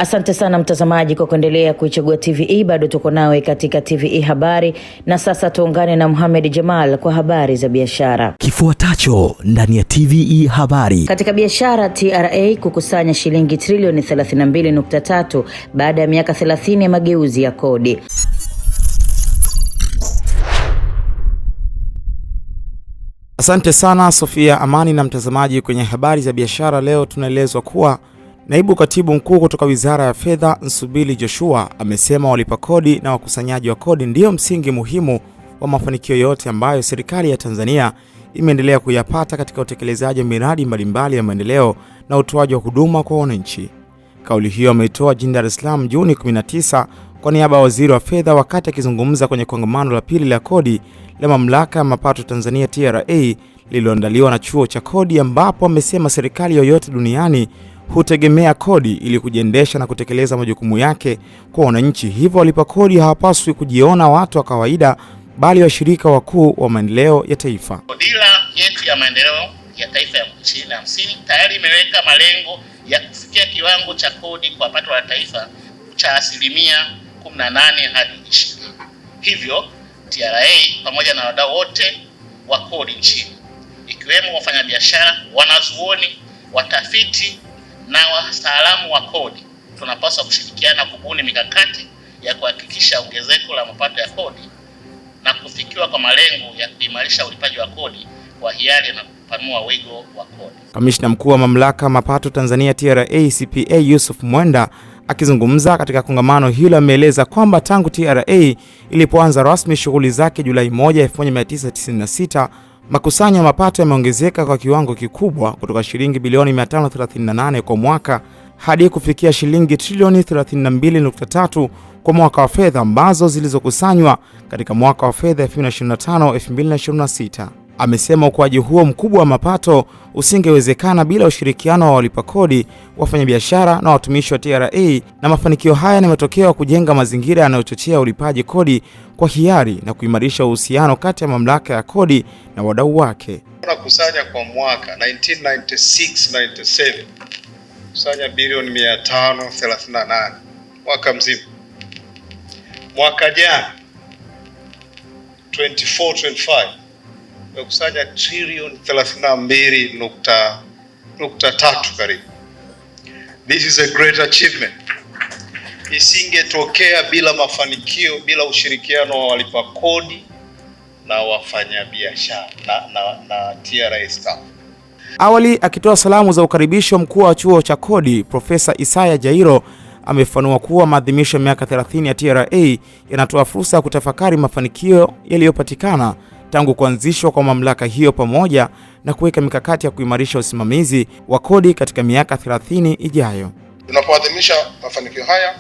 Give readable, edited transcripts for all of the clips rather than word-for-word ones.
Asante sana mtazamaji kwa kuendelea kuichagua TVE. Bado tuko nawe katika TVE habari, na sasa tuungane na Mohamed Jamal kwa habari za biashara. Kifuatacho ndani ya TVE habari. Katika biashara, TRA kukusanya shilingi trilioni 32.3 baada ya miaka 30 ya mageuzi ya kodi. Asante sana Sofia Amani na mtazamaji kwenye habari za biashara. Leo tunaelezwa kuwa Naibu Katibu Mkuu kutoka Wizara ya Fedha Nsubili Joshua amesema walipa kodi na wakusanyaji wa kodi ndio msingi muhimu wa mafanikio yote ambayo serikali ya Tanzania imeendelea kuyapata katika utekelezaji wa miradi mbalimbali ya maendeleo na utoaji wa huduma kwa wananchi. Kauli hiyo ameitoa jijini Dar es Salaam Juni 19 kwa niaba ya Waziri wa Fedha wakati akizungumza kwenye kongamano la pili la kodi la Mamlaka ya Mapato Tanzania TRA lililoandaliwa na Chuo cha Kodi, ambapo amesema serikali yoyote duniani hutegemea kodi ili kujiendesha na kutekeleza majukumu yake kwa wananchi. Hivyo walipa kodi hawapaswi kujiona watu wa kawaida, bali washirika wakuu wa maendeleo ya taifa. Dira yetu ya maendeleo ya taifa ya 2050 tayari imeweka malengo ya kufikia kiwango cha kodi kwa pato la taifa cha 18% hadi 20%. Hivyo TRA pamoja na wadau wote wa kodi nchini, ikiwemo wafanyabiashara, wanazuoni, watafiti na wataalamu wa kodi, tunapaswa kushirikiana kubuni mikakati ya kuhakikisha ongezeko la mapato ya kodi na kufikiwa kwa malengo ya kuimarisha ulipaji wa kodi kwa hiari na kupanua wigo wa kodi. Kamishna Mkuu wa Mamlaka ya Mapato Tanzania TRA CPA Yusuf Mwenda akizungumza katika kongamano hilo ameeleza kwamba tangu TRA ilipoanza rasmi shughuli zake Julai 1, 1996, makusanyo ya mapato yameongezeka kwa kiwango kikubwa kutoka shilingi bilioni 538 kwa mwaka hadi kufikia shilingi trilioni 32.3 kwa mwaka wa fedha ambazo zilizokusanywa katika mwaka wa fedha 2025-2026. Amesema ukuaji huo mkubwa wa mapato usingewezekana bila ushirikiano wa walipa kodi, wafanyabiashara na watumishi wa TRA, na mafanikio haya ni matokeo ya kujenga mazingira yanayochochea ulipaji kodi kwa hiari na kuimarisha uhusiano kati ya mamlaka ya kodi na wadau wake. Tunakusanya kwa mwaka 1996-97 kusanya bilioni 538 mwaka mzima. Mwaka jana 24-25 kusanya trilioni 32.3 karibu. This is a great achievement. Isingetokea bila mafanikio, bila ushirikiano wa walipa kodi na wafanyabiashara na TRA staff. Awali akitoa salamu za ukaribisho, mkuu wa Chuo cha Kodi Profesa Isaya Jairo amefanua kuwa maadhimisho ya miaka 30 ya TRA yanatoa fursa ya kutafakari mafanikio yaliyopatikana tangu kuanzishwa kwa mamlaka hiyo pamoja na kuweka mikakati ya kuimarisha usimamizi wa kodi katika miaka 30 ijayo. Tunapoadhimisha mafanikio haya,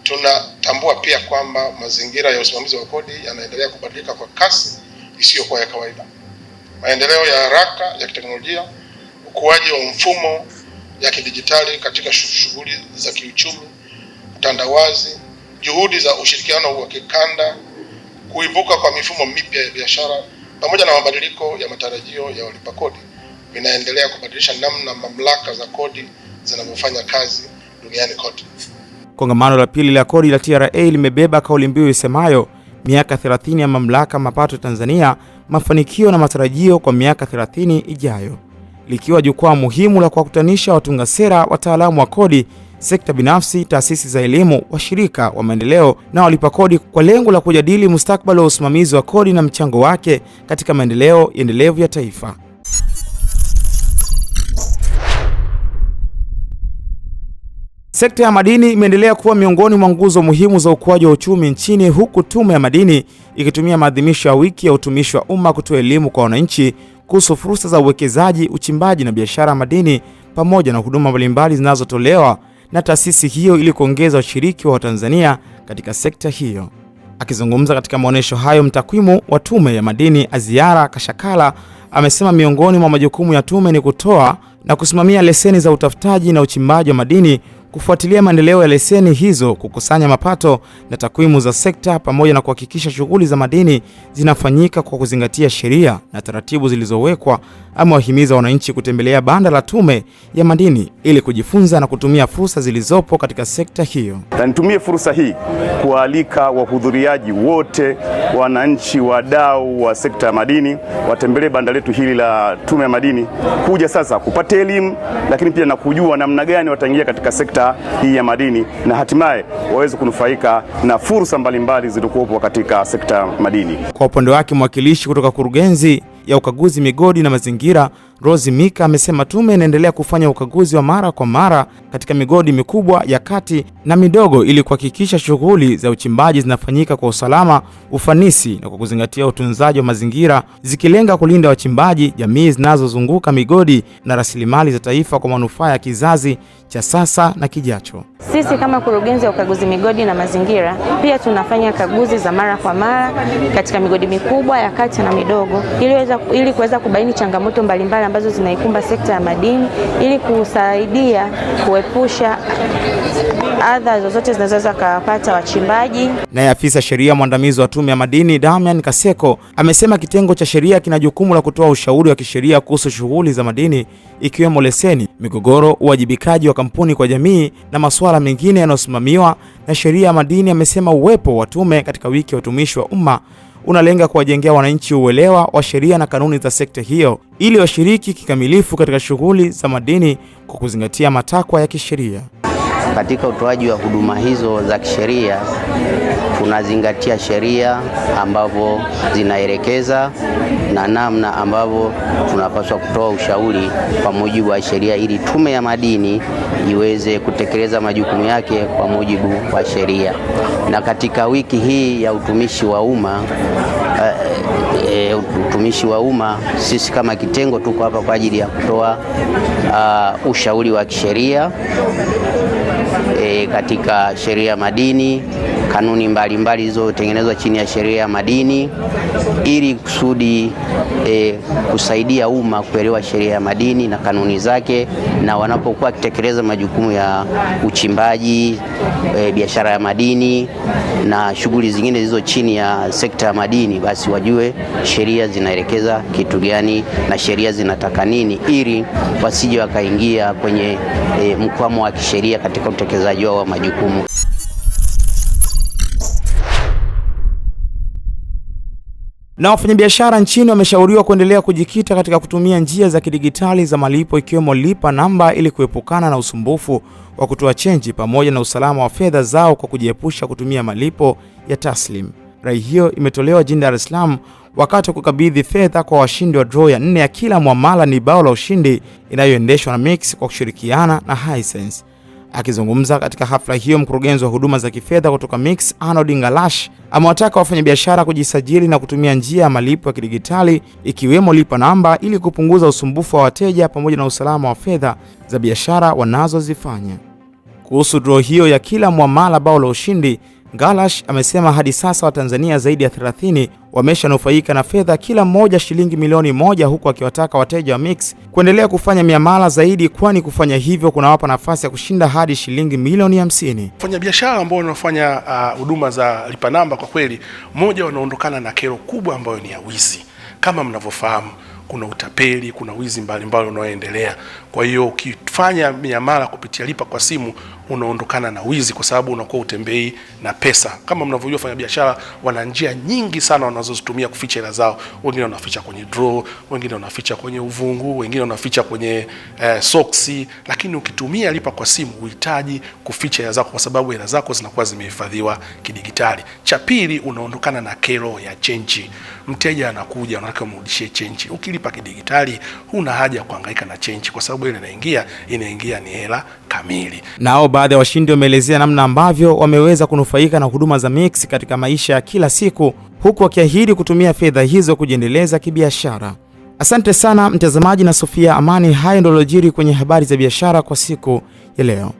tunatambua pia kwamba mazingira ya usimamizi wa kodi yanaendelea kubadilika kwa kasi isiyokuwa ya kawaida. Maendeleo ya haraka ya kiteknolojia, ukuaji wa mfumo ya kidijitali katika shughuli za kiuchumi, utandawazi, juhudi za ushirikiano wa kikanda, kuibuka kwa mifumo mipya ya biashara pamoja na mabadiliko ya matarajio ya walipa kodi vinaendelea kubadilisha namna mamlaka za kodi zinavyofanya kazi duniani kote. Kongamano la pili la kodi la TRA limebeba kauli mbiu isemayo miaka 30 ya mamlaka mapato Tanzania, mafanikio na matarajio kwa miaka 30 ijayo, likiwa jukwaa muhimu la kuwakutanisha watunga sera, wataalamu wa kodi, sekta binafsi, taasisi za elimu, washirika wa maendeleo na walipa kodi kwa lengo la kujadili mustakabali wa usimamizi wa kodi na mchango wake katika maendeleo endelevu ya taifa. Sekta ya madini imeendelea kuwa miongoni mwa nguzo muhimu za ukuaji wa uchumi nchini, huku Tume ya Madini ikitumia maadhimisho ya wiki ya utumishi wa umma kutoa elimu kwa wananchi kuhusu fursa za uwekezaji, uchimbaji na biashara ya madini pamoja na huduma mbalimbali zinazotolewa na taasisi hiyo ili kuongeza ushiriki wa Watanzania katika sekta hiyo. Akizungumza katika maonesho hayo, mtakwimu wa Tume ya Madini Aziara Kashakala amesema miongoni mwa majukumu ya tume ni kutoa na kusimamia leseni za utafutaji na uchimbaji wa madini, kufuatilia maendeleo ya leseni hizo, kukusanya mapato na takwimu za sekta, pamoja na kuhakikisha shughuli za madini zinafanyika kwa kuzingatia sheria na taratibu zilizowekwa. Amewahimiza wananchi kutembelea banda la Tume ya Madini ili kujifunza na kutumia fursa zilizopo katika sekta hiyo. Na nitumie fursa hii kualika wahudhuriaji wote, wananchi, wadau wa sekta ya madini watembelee banda letu hili la Tume ya Madini, kuja sasa kupata elimu, lakini pia na kujua namna gani wataingia katika sekta hii ya madini na hatimaye waweze kunufaika na fursa mbalimbali zilizokuwepo katika sekta ya madini. Kwa upande wake, mwakilishi kutoka Kurugenzi ya Ukaguzi Migodi na Mazingira, Rose Mika, amesema tume inaendelea kufanya ukaguzi wa mara kwa mara katika migodi mikubwa, ya kati na midogo ili kuhakikisha shughuli za uchimbaji zinafanyika kwa usalama, ufanisi na kwa kuzingatia utunzaji wa mazingira, zikilenga kulinda wachimbaji, jamii zinazozunguka migodi na rasilimali za taifa kwa manufaa ya kizazi cha sasa na kijacho. Sisi kama Kurugenzi ya Ukaguzi Migodi na Mazingira pia tunafanya kaguzi za mara kwa mara katika migodi mikubwa, ya kati na midogo ili kuweza kubaini changamoto mbalimbali ambazo zinaikumba sekta ya madini ili kusaidia kuepusha adha zozote zinazoweza kupata wachimbaji. Naye afisa sheria mwandamizi wa Tume ya Madini, Damian Kaseko, amesema kitengo cha sheria kina jukumu la kutoa ushauri wa kisheria kuhusu shughuli za madini, ikiwemo leseni, migogoro, uwajibikaji wa kampuni kwa jamii na masuala mengine yanayosimamiwa na sheria ya madini. Amesema uwepo wa tume katika wiki ya utumishi wa umma unalenga kuwajengea wananchi uelewa wa sheria na kanuni za sekta hiyo ili washiriki kikamilifu katika shughuli za madini kwa kuzingatia matakwa ya kisheria. Katika utoaji wa huduma hizo za kisheria tunazingatia sheria ambavyo zinaelekeza na namna ambavyo tunapaswa kutoa ushauri kwa mujibu wa sheria ili Tume ya Madini iweze kutekeleza majukumu yake kwa mujibu wa sheria. Na katika wiki hii ya utumishi wa umma sisi kama kitengo tuko hapa kwa ajili ya kutoa ushauri wa kisheria katika sheria ya madini, kanuni mbalimbali zilizotengenezwa chini ya sheria ya madini ili kusudi kusaidia umma kuelewa sheria ya madini na kanuni zake, na wanapokuwa kutekeleza majukumu ya uchimbaji, biashara ya madini na shughuli zingine zilizo chini ya sekta ya madini, basi wajue sheria zinaelekeza kitu gani na sheria zinataka nini ili wasije wakaingia kwenye mkwamo wa kisheria katika utekelezaji wao wa majukumu. Na wafanyabiashara nchini wameshauriwa kuendelea kujikita katika kutumia njia za kidigitali za malipo, ikiwemo lipa namba, ili kuepukana na usumbufu wa kutoa chenji pamoja na usalama wa fedha zao kwa kujiepusha kutumia malipo ya taslim. Rai hiyo imetolewa jijini Dar es Salaam wakati wa kukabidhi fedha kwa washindi wa draw ya 4 ya kila muamala ni bao la ushindi inayoendeshwa na Mix kwa kushirikiana na Hisense. Akizungumza katika hafla hiyo, mkurugenzi wa huduma za kifedha kutoka Mix, Arnold Ngalash, amewataka wafanyabiashara kujisajili na kutumia njia ya malipo ya kidigitali ikiwemo lipa namba ili kupunguza usumbufu wa wateja pamoja na usalama wa fedha za biashara wanazozifanya. Kuhusu draw hiyo ya kila muamala bao la ushindi, Ngalash amesema hadi sasa Watanzania zaidi ya 30 wameshanufaika na fedha, kila mmoja shilingi milioni 1, huku akiwataka wateja wa Mix kuendelea kufanya miamala zaidi, kwani kufanya hivyo kunawapa nafasi ya kushinda hadi shilingi milioni 50. Wafanyabiashara ambao wanafanya huduma za lipa namba, kwa kweli mmoja wanaondokana na kero kubwa ambayo ni ya wizi. Kama mnavyofahamu, kuna utapeli, kuna wizi mbalimbali unaoendelea. Kwa hiyo ukifanya miamala kupitia lipa kwa simu unaondokana na wizi, kwa sababu unakuwa utembei na pesa. Kama mnavyojua, wafanya biashara wana njia nyingi sana wanazozitumia kuficha hela zao. Wengine wanaficha kwenye draw, wengine wanaficha kwenye uvungu, wengine wanaficha kwenye soksi. Lakini ukitumia lipa kwa simu uhitaji kuficha hela zako, kwa sababu hela zako zinakuwa zimehifadhiwa kidigitali. Cha pili, unaondokana na kero ya chenji. Mteja anakuja, unataka umrudishie chenji. Ukilipa kidigitali huna haja ya kuhangaika na chenji, kwa sababu ile inaingia ni hela kamili. Nao baadhi ya washindi wameelezea namna ambavyo wameweza kunufaika na huduma za Mix katika maisha ya kila siku, huku wakiahidi kutumia fedha hizo kujiendeleza kibiashara. Asante sana mtazamaji na Sofia Amani. Hayo ndio yaliyojiri kwenye habari za biashara kwa siku ya leo.